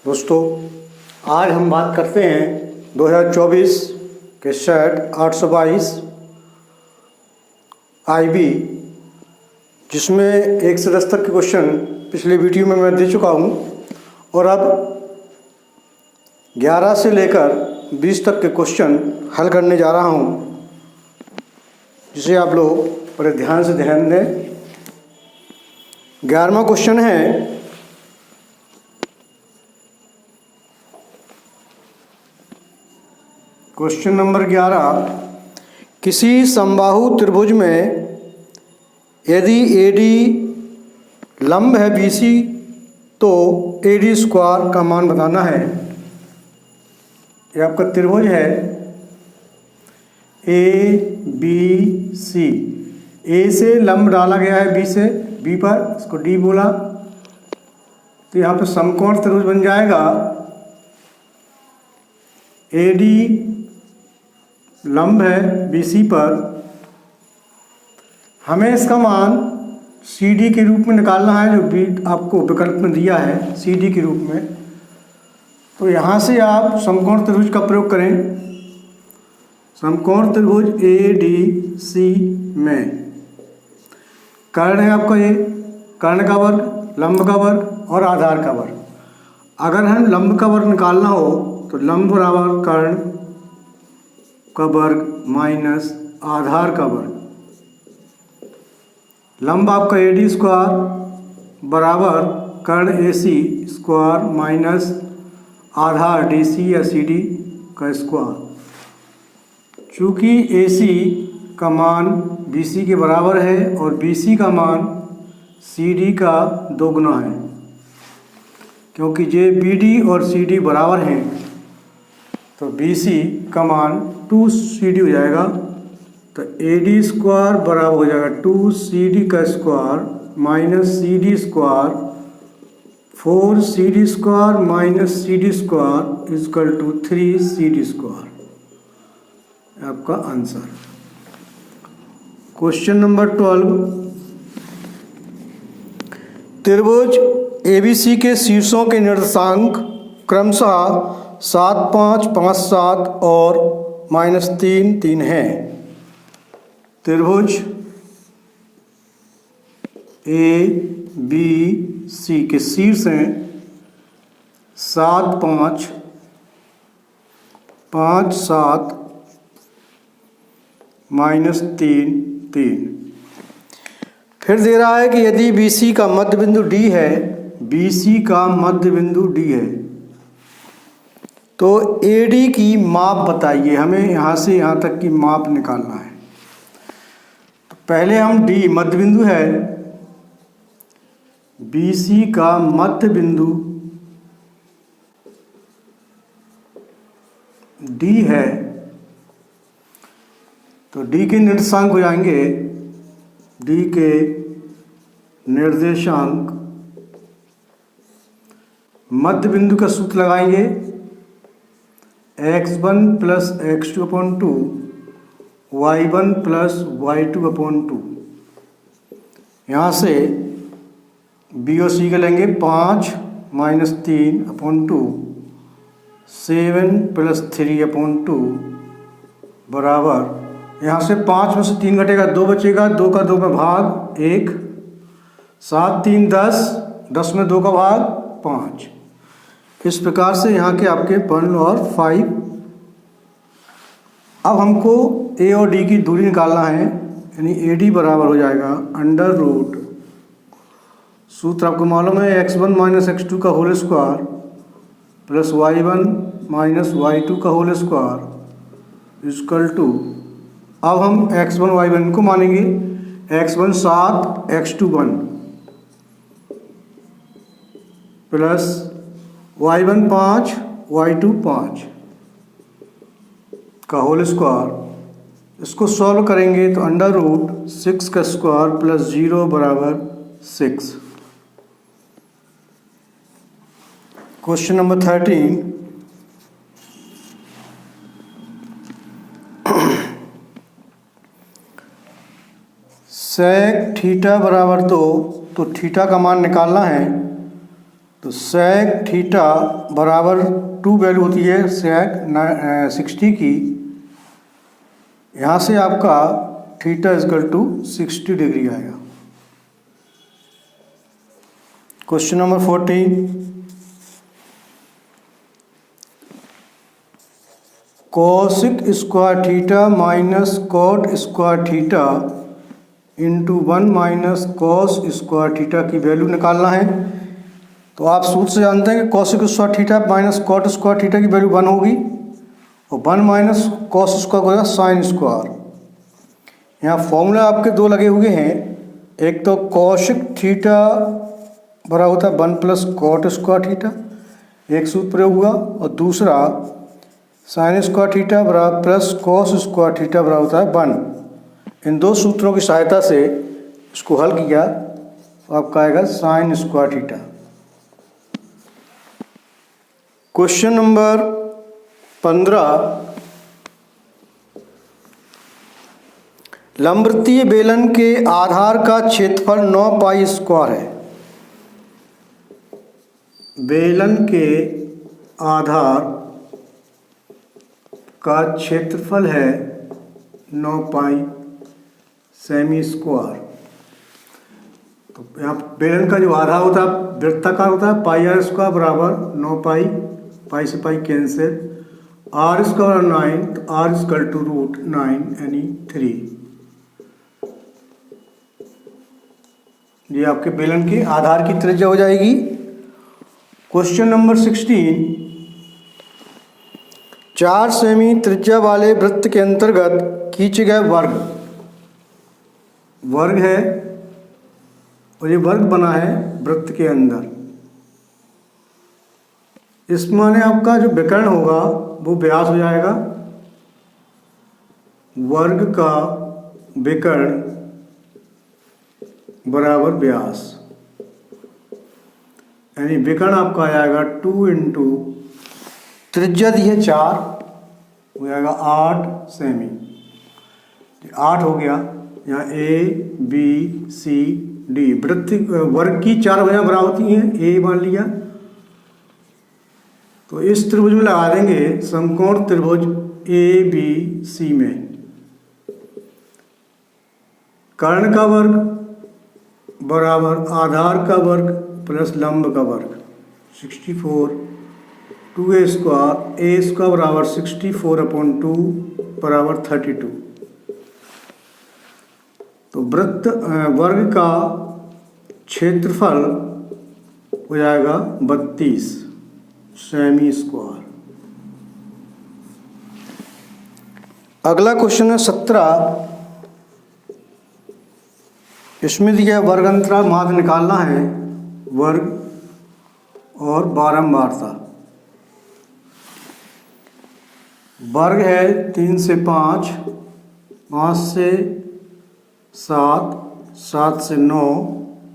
दोस्तों, आज हम बात करते हैं 2024 के सेट 822 IB, जिसमें 1 से 10 तक के क्वेश्चन पिछले वीडियो में मैं दे चुका हूं और अब 11 से लेकर 20 तक के क्वेश्चन हल करने जा रहा हूं, जिसे आप लोग बड़े ध्यान से ध्यान दें। 11वां क्वेश्चन है, क्वेश्चन नंबर 11, किसी समबाहु त्रिभुज में यदि AD लंब है BC तो AD स्क्वायर का मान बताना है। ये आपका त्रिभुज है ABC। A से लंब डाला गया है B से, B पर, इसको D बोला, तो यहाँ पे समकोण त्रिभुज बन जाएगा। AD लंब है BC पर, हमें इसका मान CD के रूप में निकालना है, जो B आपको विकल्प में दिया है CD के रूप में। तो यहाँ से आप समकोण त्रिभुज का प्रयोग करें। समकोण त्रिभुज ADC में कर्ण है आपका, ये कर्ण का वर्ग, लंब का वर्ग और आधार का वर्ग। अगर हम लंब का वर्ग निकालना हो तो लंब बराबर कर्ण का वर्ग माइनस आधार का वर्ग। लंब आपका AD स्क्वायर बराबर कर्ण AC स्क्वायर माइनस आधार DC या CD का स्क्वायर। चूँकि AC का मान BC के बराबर है और BC का मान CD का 2 गुना है, क्योंकि ये BD और CD बराबर हैं, तो BC का मान 2CD हो जाएगा। तो AD स्क्वायर बराबर हो जाएगा 2CD का square minus CD square, 4CD square minus CD square equal to 3CD square. आपका आंसर। क्वेश्चन नंबर 12, त्रिभुज ABC के शीर्षों के निर्देशांक क्रमशः 7, 5, 5, 7 और -3, 3 हैं। त्रिभुज ABC के शीर्ष हैं 7, 5, 5, 7, -3, 3। फिर दे रहा है कि यदि BC का मध्य बिंदु D है, BC का मध्य बिंदु D है, तो AD की माप बताइए। हमें यहाँ से यहाँ तक की माप निकालना है। तो पहले हम D मध्य बिंदु है, BC का मध्य बिंदु D है, तो D के निर्देशांक हो जाएंगे, D के निर्देशांक, मध्य बिंदु का सूत्र लगाएंगे x1 plus x2/2 y1 plus y2/2। यहाँ से B और C के लेंगे 5 - 3/2, 7 प्लस 3/2 बराबर, यहाँ से 5 में से 3 घटेगा, 2 बचेगा, 2 का 2 में भाग 1, 7, 3, 10, 10 में 2 का भाग 5। इस प्रकार से यहाँ के आपके 1 और 5। अब हमको A और D की दूरी निकालना है, यानी AD बराबर हो जाएगा अंडर रूट, सूत्र आपको मालूम है, x1 माइनस x2 का whole square plus y1 minus y2 का होल स्क्वायर इजकल टू, अब हम x1 y1 को मानेंगे, x1 7, x2 1 plus y1 5, y2 5 का होल स्क्वायर। इसको सॉल्व करेंगे तो अंडर रूट 6 का स्क्वायर प्लस 0 बराबर 6। क्वेश्चन नंबर 13, सेक थीटा बराबर 2, तो थीटा का मान निकालना है। तो sec थीटा बराबर 2 वैल्यू होती है sec 60 की। यहाँ से आपका थीटा इजकल टू 60 डिग्री आएगा। Question number 14, cosec square theta minus cot square theta into 1 minus cos square theta की वैल्यू निकालना है। तो आप सूत्र से जानते हैं कि cosec square theta minus cot square theta की वैल्यू 1 होगी और 1 माइनस कॉस स्क्वायर होगा साइन स्क्वायर। यहाँ फॉर्मूला आपके दो लगे हुए हैं, एक तो कोसिक थीटा बराबर होता है 1 प्लस कॉट स्क्वायर थीटा, एक सूत्र प्रयोग हुआ, और दूसरा साइन स्क्वायर थीटा बराबर प्लस कॉस स्क्वायर थीटा बराबर होता है 1। इन दो सूत्रों की सहायता से इसको हल किया तो आपका आएगा sine square theta. Question number 15, लंबवृत्तीय बेलन के आधार का क्षेत्रफल 9 पाई स्क्वायर है। बेलन के आधार का क्षेत्रफल है 9 पाई सेमी स्क्वायर। तो यहाँ बेलन का जो आधार होता है वृत्ताकार होता है पाई आर स्क्वायर बराबर 9 पाई, पाई से पाई कैंसिल, आर स्क्वायर 9, तो आर इक्वल टू रूट 9 यानी 3। ये आपके बेलन के आधार की त्रिज्या हो जाएगी। क्वेश्चन नंबर 16, 4 सेमी त्रिज्या वाले वृत्त के अंतर्गत खींचे गए वर्ग है और ये वर्ग बना है वृत्त के अंदर। इस माने आपका जो विकर्ण होगा वो व्यास हो जाएगा। वर्ग का विकर्ण बराबर व्यास, यानी विकर्ण आपका आ जाएगा 2 इंटू त्रिज्या दी है 4, हो जाएगा 8 सेमी। 8 हो गया। यहाँ ए बी सी डी वृत्त वर्ग की 4 भुजाएं बराबर होती हैं, ए मान लिया। तो इस त्रिभुज में लगा देंगे समकोण त्रिभुज ए बी सी में कर्ण का वर्ग बराबर आधार का वर्ग प्लस लंब का वर्ग 64, 2a स्क्वायर, ए स्क्वायर बराबर 64/2 बराबर 32। तो वृत्त वर्ग का क्षेत्रफल हो जाएगा 32 सेमी स्क्वायर। अगला क्वेश्चन है 17, इसमें दिया वर्ग अंतराल माध्य निकालना है, वर्ग और बारंबारता। वर्ग है 3 से 5, 5 से 7, 7 से 9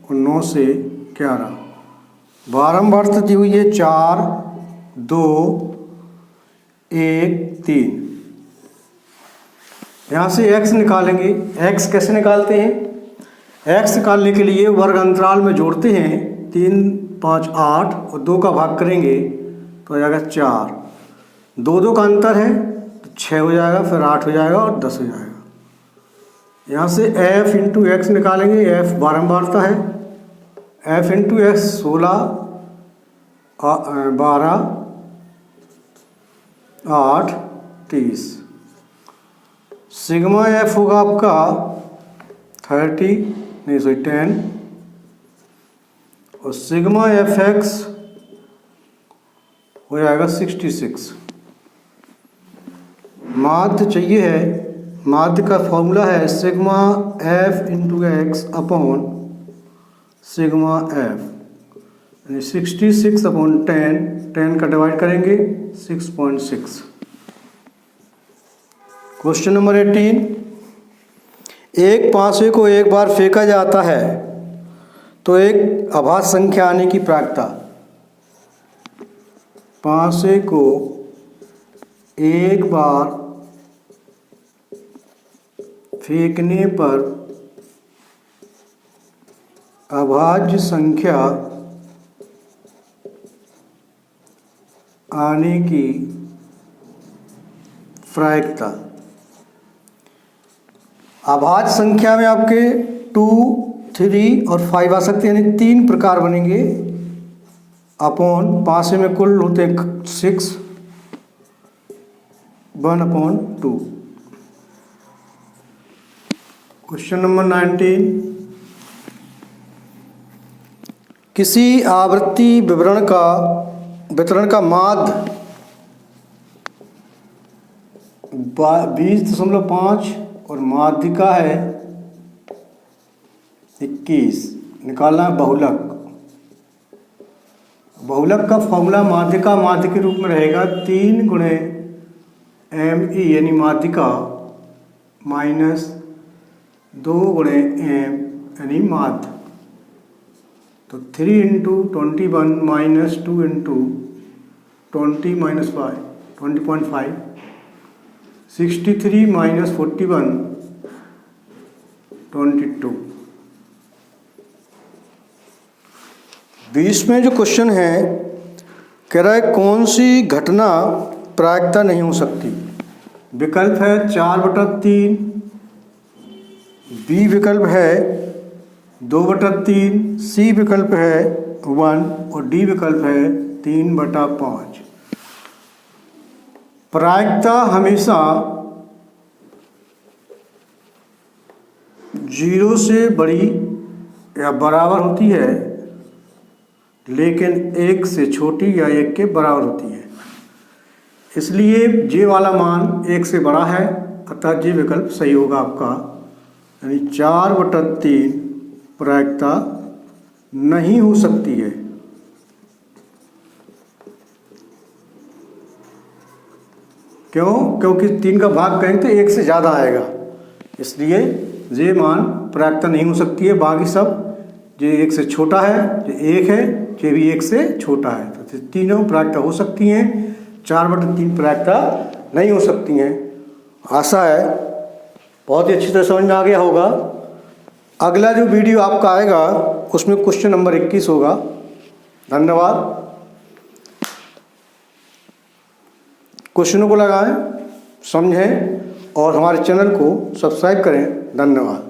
और 9 से 11। बारंबारता दी हुई है 4, 2, 1, 3। यहाँ से x निकालेंगे। x कैसे निकालते हैं? x निकालने के लिए वर्ग अंतराल में जोड़ते हैं 3, 5, 8 और 2 का भाग करेंगे तो आ जाएगा 4। 2 2 का अंतर है तो 6 हो जाएगा, फिर 8 हो जाएगा और 10 हो जाएगा। यहाँ से f इंटू एक्स निकालेंगे। f बारंबारता है, f into x 16, 12, 8, 30। Sigma f होगा आपका 10 और सिग्मा एफ एक्स हो जाएगा 66। माध्य चाहिए है, माध्य का फॉर्मूला है sigma F into x upon sigma F, यानी 66/10, 10 का डिवाइड करेंगे 6.6। क्वेश्चन नंबर 18, एक पांसे को एक बार फेंका जाता है तो एक अभाज्य संख्या आने की प्रायिकता। पांसे को एक बार फेंकने पर अभाज्य संख्या आने की प्रायिकता। अभाज्य संख्या में आपके 2, 3 और 5 आ सकते हैं, यानी 3 प्रकार बनेंगे। अपॉन 5 में कुल होते हैं 6, 1/2। क्वेश्चन नंबर 19, किसी आवृत्ति वितरण का माध्य 20.5 और माध्यिका है 21। निकालना है बहुलक। बहुलक का फॉर्मूला माध्यिका माध्य के रूप में रहेगा 3 गुणे ME यानी माध्यिका माइनस 2 गुणे M यानी माध्य। तो 3 × 21 माइनस 2 × 20 माइनस 5 20.5, 63 माइनस 41 22। 20 में जो क्वेश्चन है कह रहा है कौन सी घटना प्रायिकता नहीं हो सकती। विकल्प है 4/3, बी विकल्प है 2/3, सी विकल्प है 1 और डी विकल्प है 3/5। प्रायिकता हमेशा 0 से बड़ी या बराबर होती है, लेकिन 1 से छोटी या 1 के बराबर होती है। इसलिए जे वाला मान 1 से बड़ा है, अतः जे विकल्प सही होगा आपका। यानी 4/3 प्रायिकता नहीं हो सकती है। क्यों? क्योंकि 3 का भाग करेंगे तो 1 से ज़्यादा आएगा, इसलिए जे मान प्रायिकता नहीं हो सकती है। बाकी सब जे 1 से छोटा है, जे 1 है, जे भी 1 से छोटा है, तो तीनों प्रायिकता हो सकती हैं। 4/3 प्रायिकता नहीं हो सकती हैं। आशा है बहुत ही अच्छी तरह समझ में आ गया होगा। अगला जो वीडियो आपका आएगा उसमें क्वेश्चन नंबर 21 होगा। धन्यवाद। क्वेश्चनों को लगाएं, समझें और हमारे चैनल को सब्सक्राइब करें। धन्यवाद।